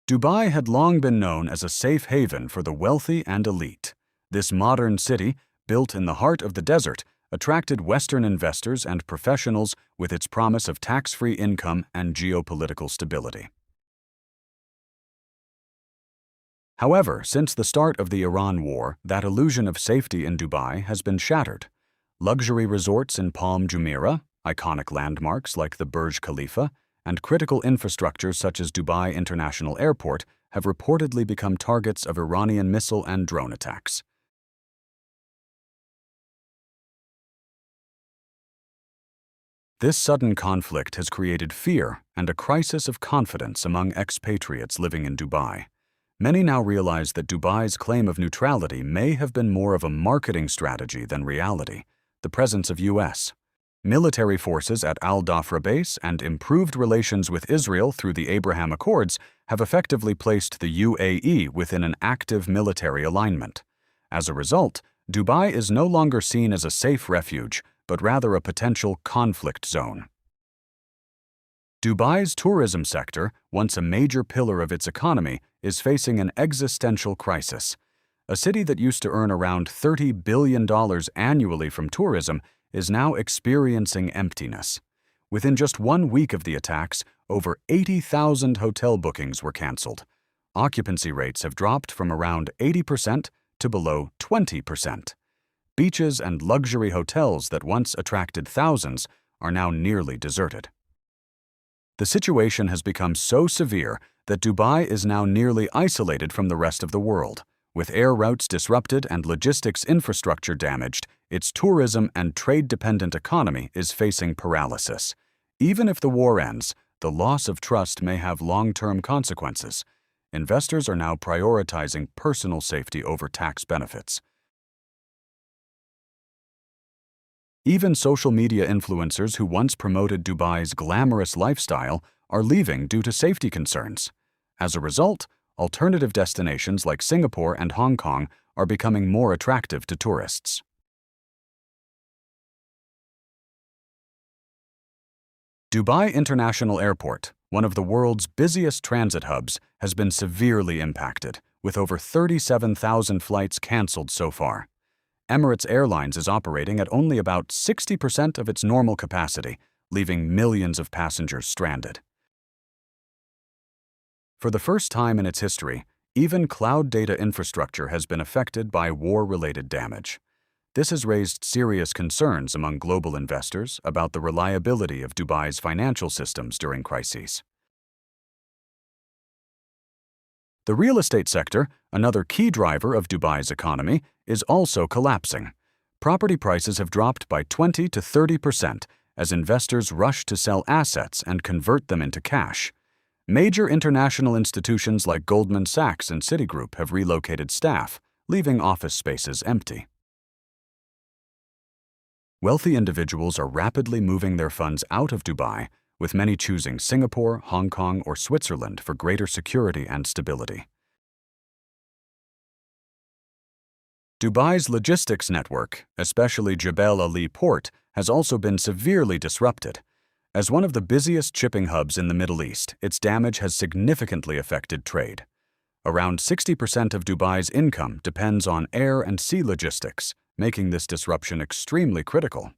Dubai had long been known as a safe haven for the wealthy and elite. This modern city, built in the heart of the desert, attracted Western investors and professionals with its promise of tax-free income and geopolitical stability. However, since the start of the Iran war, that illusion of safety in Dubai has been shattered. Luxury resorts in Palm Jumeirah, iconic landmarks like the Burj Khalifa, and critical infrastructure such as Dubai International Airport have reportedly become targets of Iranian missile and drone attacks. This sudden conflict has created fear and a crisis of confidence among expatriates living in Dubai. Many now realize that Dubai's claim of neutrality may have been more of a marketing strategy than reality. The presence of U.S. military forces at Al Dhafra base and improved relations with Israel through the Abraham Accords have effectively placed the UAE within an active military alignment. As a result, Dubai is no longer seen as a safe refuge, but rather a potential conflict zone. Dubai's tourism sector, once a major pillar of its economy, is facing an existential crisis. A city that used to earn around $30 billion annually from tourism is now experiencing emptiness. Within just 1 week of the attacks, over 80,000 hotel bookings were canceled. Occupancy rates have dropped from around 80% to below 20%. Beaches and luxury hotels that once attracted thousands are now nearly deserted. The situation has become so severe that Dubai is now nearly isolated from the rest of the world. With air routes disrupted and logistics infrastructure damaged, its tourism and trade-dependent economy is facing paralysis. Even if the war ends, the loss of trust may have long-term consequences. Investors are now prioritizing personal safety over tax benefits. Even social media influencers who once promoted Dubai's glamorous lifestyle are leaving due to safety concerns. As a result, alternative destinations like Singapore and Hong Kong are becoming more attractive to tourists. Dubai International Airport, one of the world's busiest transit hubs, has been severely impacted, with over 37,000 flights canceled so far. Emirates Airlines is operating at only about 60% of its normal capacity, leaving millions of passengers stranded. For the first time in its history, even cloud data infrastructure has been affected by war-related damage. This has raised serious concerns among global investors about the reliability of Dubai's financial systems during crises. The real estate sector, another key driver of Dubai's economy, is also collapsing. Property prices have dropped by 20 to 30% as investors rush to sell assets and convert them into cash. Major international institutions like Goldman Sachs and Citigroup have relocated staff, leaving office spaces empty. Wealthy individuals are rapidly moving their funds out of Dubai, with many choosing Singapore, Hong Kong, or Switzerland for greater security and stability. Dubai's logistics network, especially Jebel Ali Port, has also been severely disrupted. As one of the busiest shipping hubs in the Middle East, its damage has significantly affected trade. Around 60% of Dubai's income depends on air and sea logistics, making this disruption extremely critical.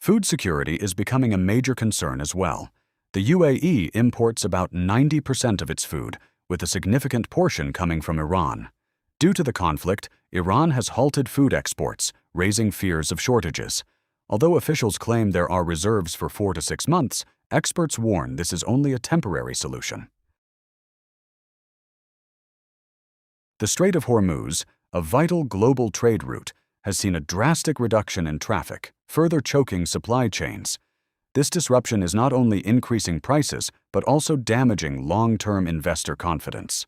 Food security is becoming a major concern as well. The UAE imports about 90% of its food, with a significant portion coming from Iran. Due to the conflict, Iran has halted food exports, raising fears of shortages. Although officials claim there are reserves for 4 to 6 months, experts warn this is only a temporary solution. The Strait of Hormuz, a vital global trade route, has seen a drastic reduction in traffic, further choking supply chains. This disruption is not only increasing prices, but also damaging long-term investor confidence.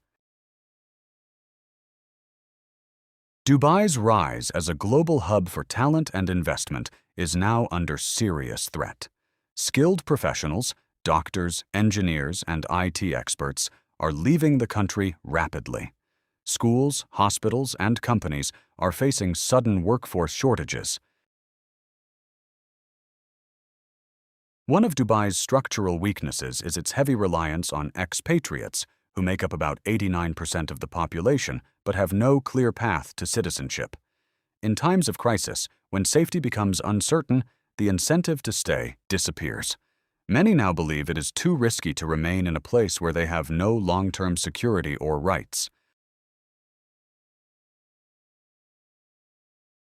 Dubai's rise as a global hub for talent and investment is now under serious threat. Skilled professionals, doctors, engineers, and IT experts are leaving the country rapidly. Schools, hospitals, and companies are facing sudden workforce shortages. One of Dubai's structural weaknesses is its heavy reliance on expatriates, who make up about 89% of the population but have no clear path to citizenship. In times of crisis, when safety becomes uncertain, the incentive to stay disappears. Many now believe it is too risky to remain in a place where they have no long-term security or rights.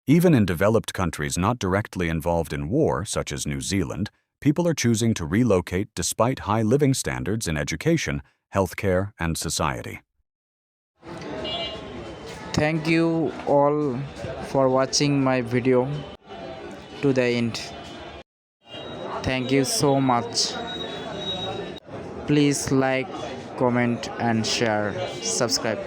Even in developed countries not directly involved in war, such as New Zealand, people are choosing to relocate despite high living standards in education, healthcare, and society. Thank you all for watching my video to the end. Thank you so much. Please like, comment and share. Subscribe.